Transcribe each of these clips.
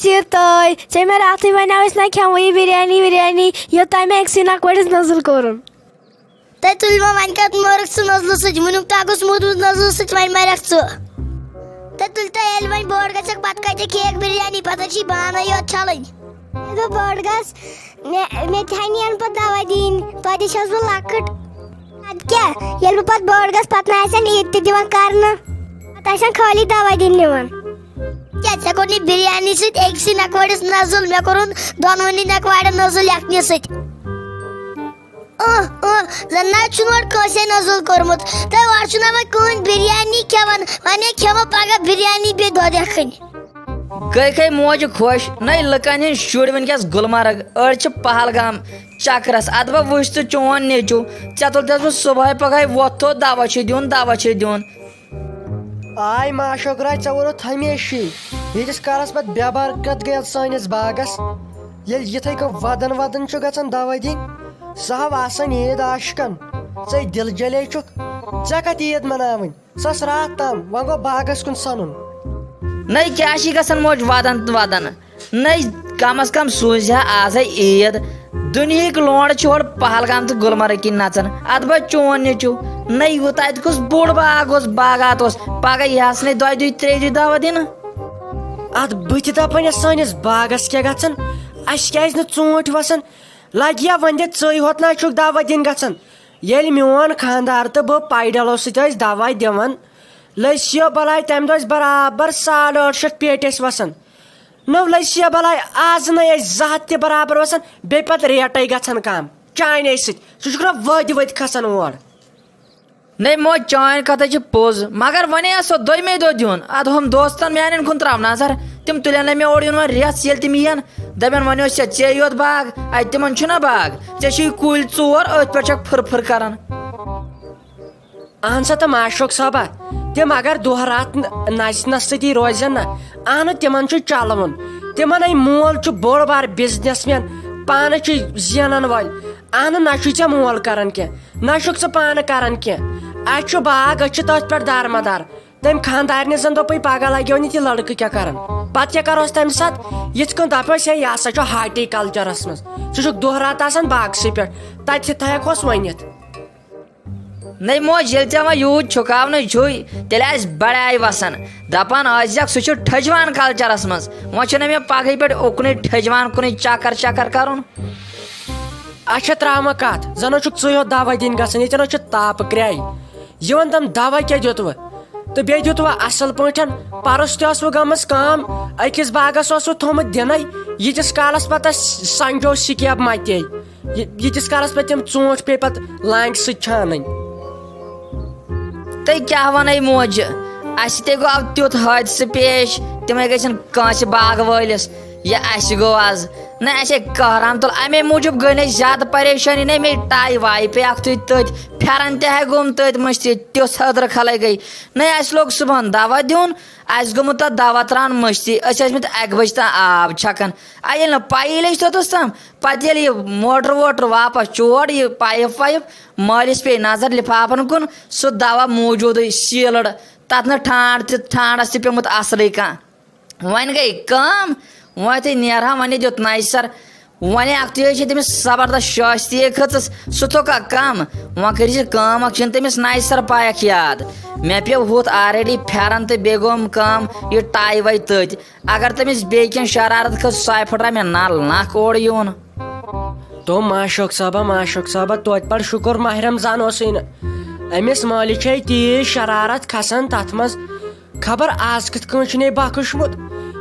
Sirtoi, ژےٚ مےٚ راتھٕے وَنیٛاو أسۍ نہ کھٮ۪مو یہِ بِریانی یوٚتام مےٚ أکسٕے نَکوٲڑِس نٔزٕل کوٚرُن. تۄہہِ تُلوا وۄنۍ کَتھ مورُکھ ژٕ نٔزلہٕ سۭتۍ وٕنیُک تام گوٚژھ موٗدمُت نٔزلہٕ سۭتۍ وۄنۍ مَرٮ۪کھ ژٕ. تۄہہِ تُلتا ییٚلہِ وۄنۍ بٔڑ گژھکھ پَتہٕ کَتہِ کھیٚیَکھ بِریانی پَتہٕ چھِ بانَے یوت چھَلٕنۍ. مےٚ دوٚپ بٔڑ گژھ مےٚ تہِ ہَنِیَن پَتہٕ دَوا دِنۍ توتہِ چھَس بہٕ لۄکٕٹ. اَدٕ کیٛاہ ییٚلہِ بہٕ پَتہٕ بٔڑ گژھٕ پَتہٕ نہ آسن عیٖد تہِ دِوان کَرنہٕ پَتہٕ آسن خٲلی دَوا دِنۍ نِوان. کیٛاہ ژےٚ کوٚر نہٕ بِریانی سۭتۍ أکسٕے نَکوٲڑِس نٔزٕل مےٚ کوٚرُن دۄنوٕنی نَکوارٮ۪ن نٔزٕل یَکھنہِ سۭتۍ. زَن نہ چھُنہٕ گۄڈٕ کٲنٛسے نٔزٕل کوٚرمُت تُہۍ اورٕ چھُنہ وۄنۍ کٕہٕنۍ بِریانی کھٮ۪وان وۄنۍ کھٮ۪مو پگاہ بِریانی بیٚیہِ دۄد یَکھٕنۍ. گٔے موجہِ خۄش نَے لُکن ہٕنٛدۍ شُرۍ وٕنکیٚس گُلمرگ أڑۍ چھِ پہلگام چکرس اَدٕ بہٕ وٕچھ ژٕ چون نیٚچوٗ ژےٚ تُلتس بہٕ صبحٲے پگہٲے وۄتھو دوا چھُ دیُن. آے ماشوکراے ژےٚ ووٚنُتھ ہمیشی ییٖتِس کالس پتہٕ بے برکت گٔیَتھ سٲنِس باغس ییٚلہِ یِتھٕے کٔنۍ ودان چھُ گژھان دوا دِنۍ سُہ ہاو آسان عیٖد عاشقن ژے دِل جلے چھُکھ ژےٚ کتھ عیٖد مناوٕنۍ سۄ ٲس راتھ تام وۄنۍ گوٚو باغس کُن سنُن. نَے کیٛاہ چھِ گژھان موج ودان نَے کم از کم سوٗزِ ہا آزے عیٖد دُنہِکۍ لونڈٕ چھِ ہورٕ پہلگام تہٕ گُلمرگ کِنۍ نژان اَدٕ بہٕ چون نیٚچوٗ نَے یوٗتاہ اَتہِ کُس بوٚڑ باغ اوس باغات اوس پگہہ یہِ ہس نَے 2 دۄہہِ 3 دۄہہِ دوا دِنہٕ. اتھ بہٕ تہِ دپان یتھ سٲنِس باغس کیٛاہ گژھان اسہِ کیٛازِ نہٕ ژوٗنٛٹھۍ وسان لگہِ یا وۄنۍ دِ ژٕے ہوت نہ چھُکھ دوا دِنۍ گژھان ییٚلہِ میون خانٛدار تہٕ بہٕ پیڈلو سۭتۍ ٲسۍ دوا دِوان لٔسِو بلاے تمہِ دۄہ ٲسۍ برابر 850 پیٹہِ ٲسۍ وسان نو لٔسِو بلاے آز نَے ٲسۍ 2 ہتھ تہِ برابر وسان بیٚیہِ پتہٕ ریٹے گژھان کم چانے سۭتۍ سُہ چھُکھ نہ ؤدۍ کھسان اور. نَے موج چٲنۍ کتھے چھِ پوٚز مگر وۄنۍ آسو 2مے دۄہ دیُن اَدٕ ہُم دوستن میانٮ۪ن کُن تراو نظر تِم تُلن نہٕ مےٚ اورٕ یُن وۄنۍ رٮ۪تھ ییٚلہِ تِم یِن دپن وۄنۍ اوس ژےٚ یوت باغ اتہِ تِمن چھُنہ باغ ژےٚ چھُے کُلۍ 4 أتھۍ پٮ۪ٹھ چھکھ پھٕر کران. اہن سا تہٕ ماشوق صٲبا تِم اگر دۄہ راتھ نژنس سۭتی روزن نہ اہن تِمن چھُ چلوُن تِمن ہے مول چھُ بوٚڑ بار بِزنس مین پانہٕ چھُ زینان وٲلۍ اہن نہ چھُے ژےٚ مول کران کینٛہہ نہ چھُکھ ژٕ پانہٕ کران کینٛہہ اسہِ چھُ باغ أسۍ چھِ تٔتھۍ پٮ۪ٹھ دارمدار تٔمۍ خانٛدارنہِ زن دوٚپُے پگہہ لگیو نہٕ تہِ لڑکہٕ کیٛاہ کران پتہٕ کیٛاہ کروس تمہِ ساتہٕ یِتھ کٔنۍ دپوس ہے یہِ ہسا چھُ ہاٹیکلچرس منٛز ژٕ چھُکھ دۄہ راتھ آسان باغسٕے پٮ۪ٹھ تتہِ تہِ ہٮ۪کہوس ؤنِتھ. نَے موج ییٚلہِ ژےٚ وۄنۍ یوٗت چھُکاونٕے چھُے تیٚلہِ آسہِ بڑاے وسان دپان ٲسۍزٮ۪کھ سُہ چھُ ٹھٔجوان کلچرس منٛز وۄنۍ چھُنہ مےٚ پگہٕے پٮ۪ٹھ اُکنُے ٹھٔجوان کُنُے چکر کرُن. اچھا تراوما کتھ زن چھُکھ ژٕے یوت دوا دِنۍ گژھان ییٚتٮ۪ن چھُ تاپہٕ کرٛاے یہِ ون تِم دوا کیٛاہ دِتوٕ تہٕ بیٚیہِ دِتوٕ اصل پٲٹھۍ پرُس تہِ ٲسوٕ گٔمٕژ کٲم أکِس باغس اوسوٕ تھوٚمُت دِنَے ییٖتِس کالس پتہٕ اسہِ سنجو سِکیب متے ییٖتِس کالس پتہٕ تِم ژوٗنٛٹھۍ پیٚیہِ پتہٕ لانٛگہِ سۭتۍ چھانٕنۍ. تُہۍ کیٛاہ ونے موجہِ اسہِ تہِ گوٚو تیُتھ حٲدثہٕ پیش تِمے گژھن کٲنٛسہِ باغہٕ وٲلِس یہِ اسہِ گوٚو آز نہ اَسے قہرام تُل امے موٗجوٗب گٔے نہٕ زیادٕ پریشٲنی نہ مے ٹاے واے پیٚیہِ اکھتُے تٔتھۍ پھیرن تہِ ہے گوٚم تٔتھۍ مٔشتٕے تِژھ حٲدرٕ کھلے گٔے نہ اَسہِ لوگ صبحن دوا دیُن اَسہِ گوٚمُت تتھ دوا ترٛاوان مٔشتٕے أسۍ ٲسۍ مٕتۍ 1 بجہِ تام آب چھکان ییٚلہِ نہٕ پیی لٔج توٚتَس تام پتہٕ ییٚلہِ یہِ موٹر ووٹر واپس چور یہِ پایپ وایپ مٲلِس پیٚیہِ نظر لفافن کُن سُہ دوا موٗجوٗدٕے سیٖلڈ تتھ نہٕ ٹھانٛڈس تہِ پیوٚمُت اصلٕے کانٛہہ وۄنۍ گٔے کٲم وۄنۍ یُتھُے نیرہا وۄنۍ دیُت نَیہِ سر وۄنۍ اکھتُے چھِ تٔمِس زبردست شٲستی کھٔژٕس سُہ تھوٚکھا کم وۄنۍ کٔرۍ زِ کٲم اکھ چھِنہٕ تٔمِس نَیہِ سر پایکھ یاد مےٚ پیوٚو ہُتھ آلریڈی پھیرن تہٕ بیٚیہِ گوٚوم کٲم یہِ ٹاے وے تٔتھۍ اگر تٔمِس بیٚیہِ کینٛہہ شرارت کھٔژ سۄے پھٕٹراے مےٚ نل نکھ اورٕ یِوُن. تو ماشوق صٲبا توتہِ پٮ۪ٹھ شُکر ماہ رمضان اوسُے نہٕ أمِس مٲلِس چھے تیٖژ شرارت کھسان تتھ منٛز خبر آز کِتھ کٔنۍ چھُنے بخشمُت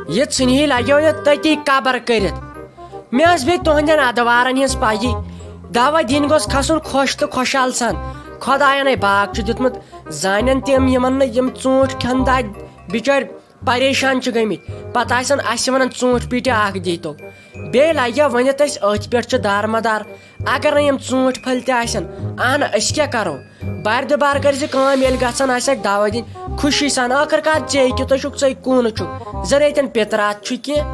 یہِ ژھٕنہِ لگیو یہِ تٔتی قبر کٔرِتھ مےٚ ٲس بیٚیہِ تُہنٛدٮ۪ن ادوارن ہِنٛز پایی دوا دِنۍ گوٚژھ کھسُن خۄش تہٕ خۄشحال سان خۄداین باغ چھُ دیُتمُت زانن تِم یِمن نہٕ یِم ژوٗنٛٹھۍ کھٮ۪ن دادِ بِچٲرۍ پریشان چھِ گٔمٕتۍ پتہٕ آسن اسہِ ونان ژوٗنٛٹھۍ پیٖٹہِ اکھ دیٖتو بیٚیہِ لگیا ؤنِتھ أسۍ أتھۍ پٮ۪ٹھ چھِ دارمدار اگر نہٕ یِم ژوٗنٛٹھۍ پھٔلۍ تہِ آسن اہن أسۍ کیٛاہ کرو بارِ دُبار کٔرۍ زِ کٲم ییٚلہِ گژھان آسٮ۪کھ دوا دِنۍ خوشی سان ٲخٕر کار ژے کہِ تُہۍ چھُکھ ژٕے کوٗنہٕ چھُکھ زن ییٚتٮ۪ن پِترات چھُ کینٛہہ